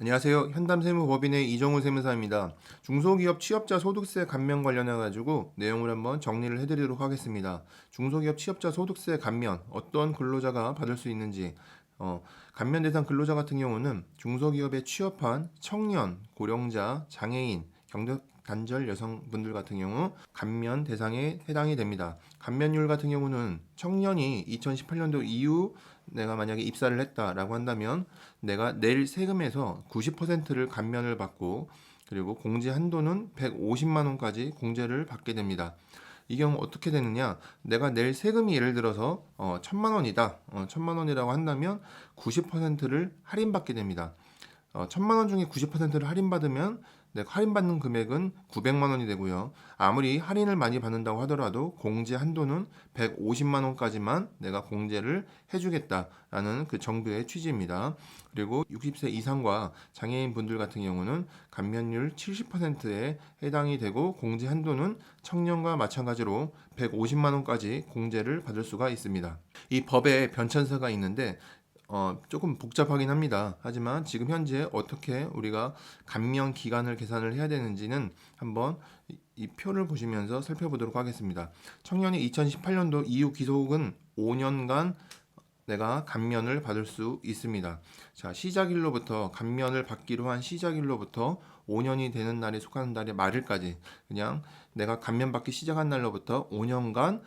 안녕하세요. 현담세무법인의 이정우 세무사입니다. 중소기업 취업자 소득세 감면 관련해 가지고 내용을 한번 정리를 해드리도록 하겠습니다. 중소기업 취업자 소득세 감면 어떤 근로자가 받을 수 있는지 감면 대상 근로자 같은 경우는 중소기업에 취업한 청년, 고령자, 장애인, 경력 단절 여성분들 같은 경우 감면 대상에 해당이 됩니다. 감면율 같은 경우는 청년이 2018년도 이후 내가 만약에 입사를 했다라고 한다면 내가 낼 세금에서 90%를 감면을 받고 그리고 공제 한도는 150만 원까지 공제를 받게 됩니다. 이 경우 어떻게 되느냐? 내가 낼 세금이 예를 들어서 1,000만 원이다. 1,000만 원이라고 한다면 90%를 할인받게 됩니다. 1,000만 원 중에 90%를 할인받으면 내가 할인받는 금액은 900만 원이 되고요. 아무리 할인을 많이 받는다고 하더라도 공제 한도는 150만 원까지만 내가 공제를 해주겠다라는 그 정부의 취지입니다. 그리고 60세 이상과 장애인 분들 같은 경우는 감면율 70%에 해당이 되고 공제 한도는 청년과 마찬가지로 150만 원까지 공제를 받을 수가 있습니다. 이 법에 변천사가 있는데 조금 복잡하긴 합니다. 하지만 지금 현재 어떻게 우리가 감면 기간을 계산을 해야 되는지는 한번 이 표를 보시면서 살펴보도록 하겠습니다. 청년이 2018년도 이후 기속은 5년간 내가 감면을 받을 수 있습니다. 자, 시작일로부터 감면을 받기로 한 시작일로부터 5년이 되는 날에 속하는 날의 말일까지 그냥 내가 감면 받기 시작한 날로부터 5년간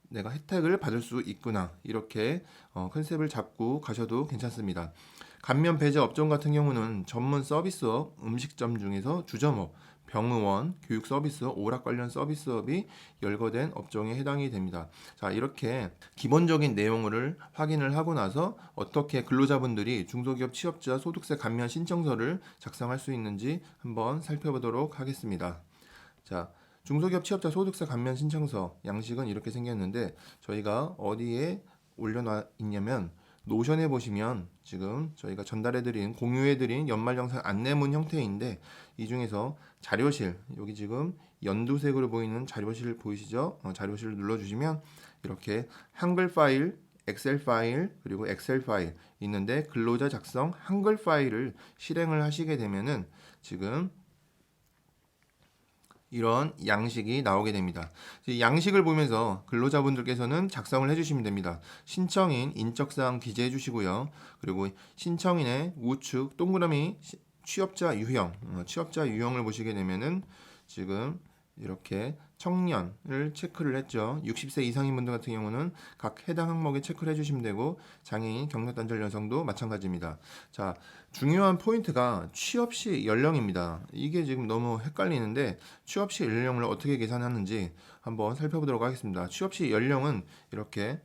내가 혜택을 받을 수 있구나 이렇게 컨셉을 잡고 가셔도 괜찮습니다. 감면 배제 업종 같은 경우는 전문 서비스업, 음식점 중에서 주점업, 병의원, 교육 서비스업, 오락 관련 서비스업이 열거된 업종에 해당이 됩니다. 자, 이렇게 기본적인 내용을 확인을 하고 나서 어떻게 근로자분들이 중소기업 취업자 소득세 감면 신청서를 작성할 수 있는지 한번 살펴보도록 하겠습니다. 자, 중소기업 취업자 소득세 감면 신청서 양식은 이렇게 생겼는데 저희가 어디에 올려놔 있냐면 노션에 보시면 지금 저희가 전달해드린 공유해드린 연말정산 안내문 형태인데 이 중에서 자료실 여기 지금 연두색으로 보이는 자료실 보이시죠? 자료실을 눌러주시면 이렇게 한글 파일 엑셀 파일 그리고 엑셀 파일 있는데 근로자 작성 한글 파일을 실행을 하시게 되면은 지금 이런 양식이 나오게 됩니다. 양식을 보면서 근로자분들께서는 작성을 해주시면 됩니다. 신청인 인적사항 기재해 주시고요. 그리고 신청인의 우측 동그라미 취업자 유형, 취업자 유형을 보시게 되면은 지금 이렇게 청년을 체크를 했죠. 60세 이상인 분들 같은 경우는 각 해당 항목에 체크를 해주시면 되고 장애인, 경력단절 여성도 마찬가지입니다. 자, 중요한 포인트가 취업 시 연령입니다. 이게 지금 너무 헷갈리는데 취업 시 연령을 어떻게 계산하는지 한번 살펴보도록 하겠습니다. 취업 시 연령은 이렇게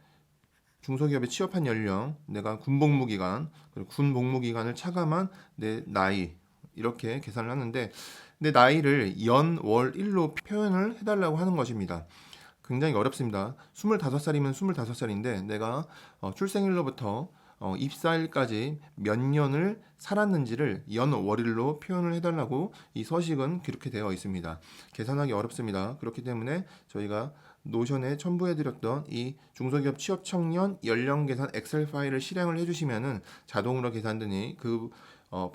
중소기업에 취업한 연령, 내가 군 복무 기간, 그리고 군 복무 기간을 차감한 내 나이 이렇게 계산을 하는데 내 나이를 연, 월, 일로 표현을 해달라고 하는 것입니다. 굉장히 어렵습니다. 25살이면 25살인데 내가 출생일로부터 입사일까지 몇 년을 살았는지를 연, 월일로 표현을 해달라고 이 서식은 그렇게 되어 있습니다. 계산하기 어렵습니다. 그렇기 때문에 저희가 노션에 첨부해드렸던 이 중소기업 취업 청년 연령 계산 엑셀 파일을 실행을 해주시면은 자동으로 계산되니 그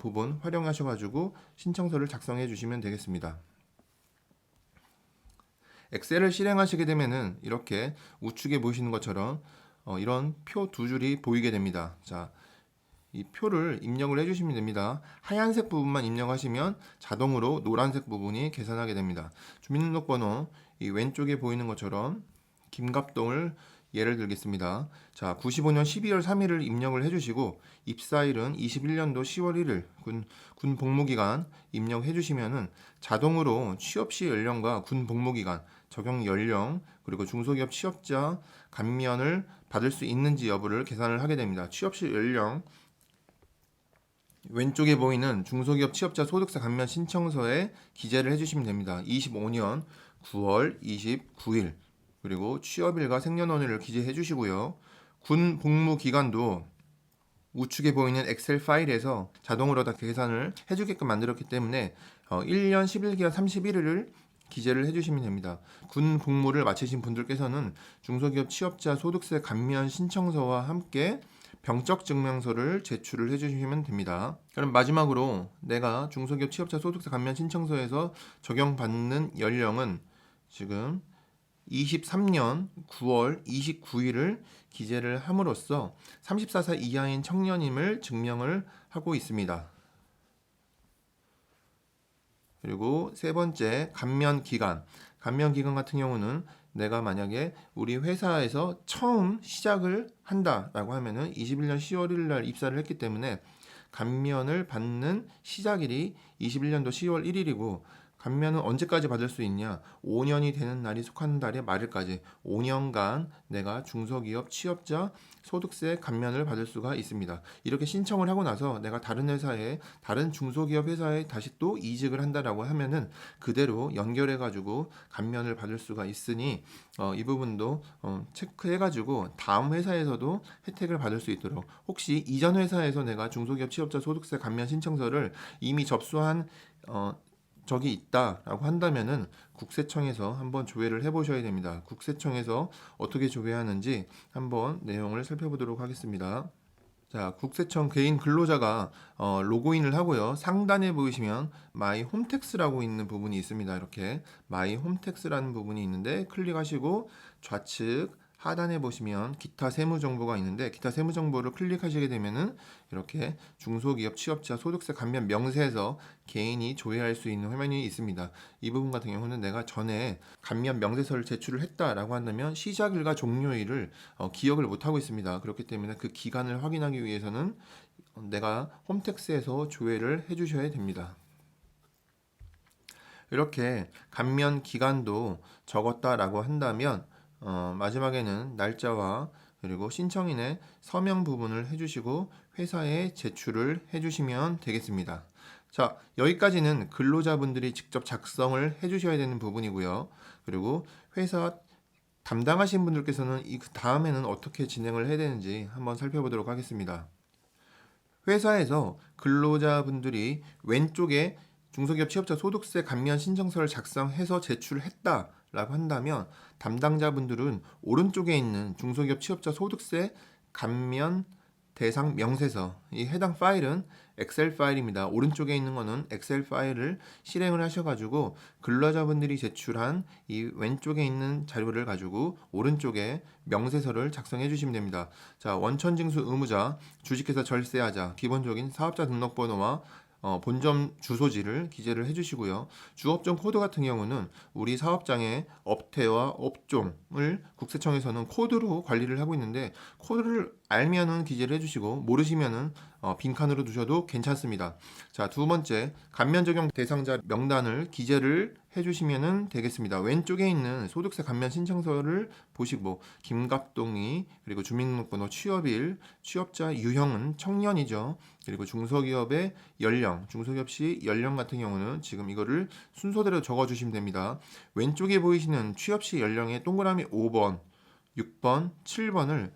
부분 활용하셔가지고 신청서를 작성해 주시면 되겠습니다. 엑셀을 실행하시게 되면은 이렇게 우측에 보이시는 것처럼 이런 표 두 줄이 보이게 됩니다. 자, 이 표를 입력을 해주시면 됩니다. 하얀색 부분만 입력하시면 자동으로 노란색 부분이 계산하게 됩니다. 주민등록번호 이 왼쪽에 보이는 것처럼 김갑동을 예를 들겠습니다. 자, 95년 12월 3일을 입력을 해주시고 입사일은 21년도 10월 1일 군 복무기간 입력해 주시면은 자동으로 취업시 연령과 군 복무기간 적용 연령 그리고 중소기업 취업자 감면을 받을 수 있는지 여부를 계산을 하게 됩니다. 취업시 연령 왼쪽에 보이는 중소기업 취업자 소득세 감면 신청서에 기재를 해주시면 됩니다. 25년 9월 29일 그리고 취업일과 생년월일을 기재해 주시고요. 군 복무 기간도 우측에 보이는 엑셀 파일에서 자동으로 다 계산을 해주게끔 만들었기 때문에 1년 11개월 31일을 기재를 해주시면 됩니다. 군 복무를 마치신 분들께서는 중소기업 취업자 소득세 감면 신청서와 함께 병적 증명서를 제출을 해주시면 됩니다. 그럼 마지막으로 내가 중소기업 취업자 소득세 감면 신청서에서 적용받는 연령은 지금 23년 9월 29일을 기재를 함으로써 34살 이하인 청년임을 증명을 하고 있습니다. 그리고 세 번째, 감면 기간. 감면 기간 같은 경우는 내가 만약에 우리 회사에서 처음 시작을 한다라고 하면은 21년 10월 1일 날 입사를 했기 때문에 감면을 받는 시작일이 21년도 10월 1일이고, 감면은 언제까지 받을 수 있냐? 5년이 되는 날이 속하는 달의 말일까지 5년간 내가 중소기업 취업자 소득세 감면을 받을 수가 있습니다. 이렇게 신청을 하고 나서 내가 다른 회사에, 다른 중소기업 회사에 다시 또 이직을 한다라고 하면은 그대로 연결해 가지고 감면을 받을 수가 있으니 이 부분도 체크해 가지고 다음 회사에서도 혜택을 받을 수 있도록, 혹시 이전 회사에서 내가 중소기업 취업자 소득세 감면 신청서를 이미 접수한 적이 있다라고 한다면은 국세청에서 한번 조회를 해보셔야 됩니다. 국세청에서 어떻게 조회하는지 한번 내용을 살펴보도록 하겠습니다. 자, 국세청 개인 근로자가 로그인을 하고요. 상단에 보시면 마이 홈택스라고 있는 부분이 있습니다. 이렇게 마이 홈택스라는 부분이 있는데 클릭하시고 좌측 하단에 보시면 기타 세무 정보가 있는데, 기타 세무 정보를 클릭하시게 되면은 이렇게 중소기업 취업자 소득세 감면 명세에서 개인이 조회할 수 있는 화면이 있습니다. 이 부분 같은 경우는 내가 전에 감면 명세서를 제출을 했다라고 한다면 시작일과 종료일을 기억을 못 하고 있습니다. 그렇기 때문에 그 기간을 확인하기 위해서는 내가 홈택스에서 조회를 해주셔야 됩니다. 이렇게 감면 기간도 적었다라고 한다면 마지막에는 날짜와 그리고 신청인의 서명 부분을 해주시고 회사에 제출을 해주시면 되겠습니다. 자, 여기까지는 근로자분들이 직접 작성을 해주셔야 되는 부분이고요. 그리고 회사 담당하신 분들께서는 이 다음에는 어떻게 진행을 해야 되는지 한번 살펴보도록 하겠습니다. 회사에서 근로자분들이 왼쪽에 중소기업 취업자 소득세 감면 신청서를 작성해서 제출했다라고 한다면, 담당자분들은 오른쪽에 있는 중소기업 취업자 소득세 감면 대상 명세서, 이 해당 파일은 엑셀 파일입니다. 오른쪽에 있는 거는 엑셀 파일을 실행을 하셔가지고 근로자분들이 제출한 이 왼쪽에 있는 자료를 가지고 오른쪽에 명세서를 작성해 주시면 됩니다. 자, 원천징수 의무자, 주식회사 절세하자, 기본적인 사업자 등록번호와 본점 주소지를 기재를 해주시고요. 주업종 코드 같은 경우는 우리 사업장의 업태와 업종을 국세청에서는 코드로 관리를 하고 있는데, 코드를 알면은 기재를 해주시고 모르시면은 빈칸으로 두셔도 괜찮습니다. 자, 두 번째, 감면 적용 대상자 명단을 기재를 해주시면 되겠습니다. 왼쪽에 있는 소득세 감면 신청서를 보시고 김갑동이, 그리고 주민등록번호, 취업일, 취업자 유형은 청년이죠. 그리고 중소기업의 연령, 중소기업 시 연령 같은 경우는 지금 이거를 순서대로 적어주시면 됩니다. 왼쪽에 보이시는 취업 시 연령의 동그라미 5번, 6번, 7번을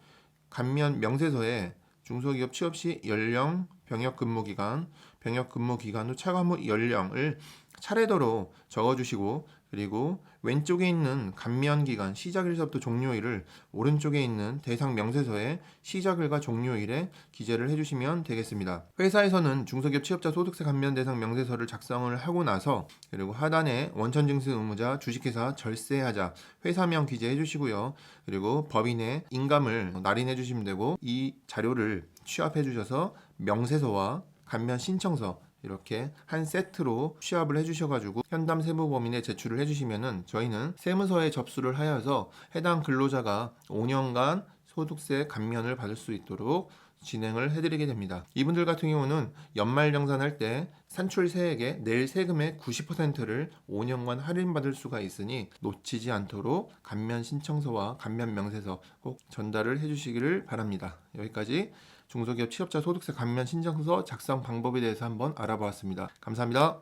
감면 명세서에 중소기업 취업 시 연령, 병역 근무 기간, 병역 근무 기간 후 차관 후 연령을 차례대로 적어주시고, 그리고 왼쪽에 있는 감면 기간 시작일서부터 종료일을 오른쪽에 있는 대상 명세서에 시작일과 종료일에 기재를 해주시면 되겠습니다. 회사에서는 중소기업 취업자 소득세 감면 대상 명세서를 작성을 하고 나서, 그리고 하단에 원천징수 의무자, 주식회사 절세하자 회사명 기재해 주시고요. 그리고 법인의 인감을 날인해 주시면 되고, 이 자료를 취합해 주셔서 명세서와 감면 신청서 이렇게 한 세트로 취합을 해주셔가지고 현담 세무법인에 제출을 해주시면은 저희는 세무서에 접수를 하여서 해당 근로자가 5년간 소득세 감면을 받을 수 있도록 진행을 해드리게 됩니다. 이분들 같은 경우는 연말정산할 때 산출세액의 낼 세금의 90%를 5년간 할인받을 수가 있으니 놓치지 않도록 감면 신청서와 감면 명세서 꼭 전달을 해주시기를 바랍니다. 여기까지 중소기업 취업자 소득세 감면 신청서 작성 방법에 대해서 한번 알아보았습니다. 감사합니다.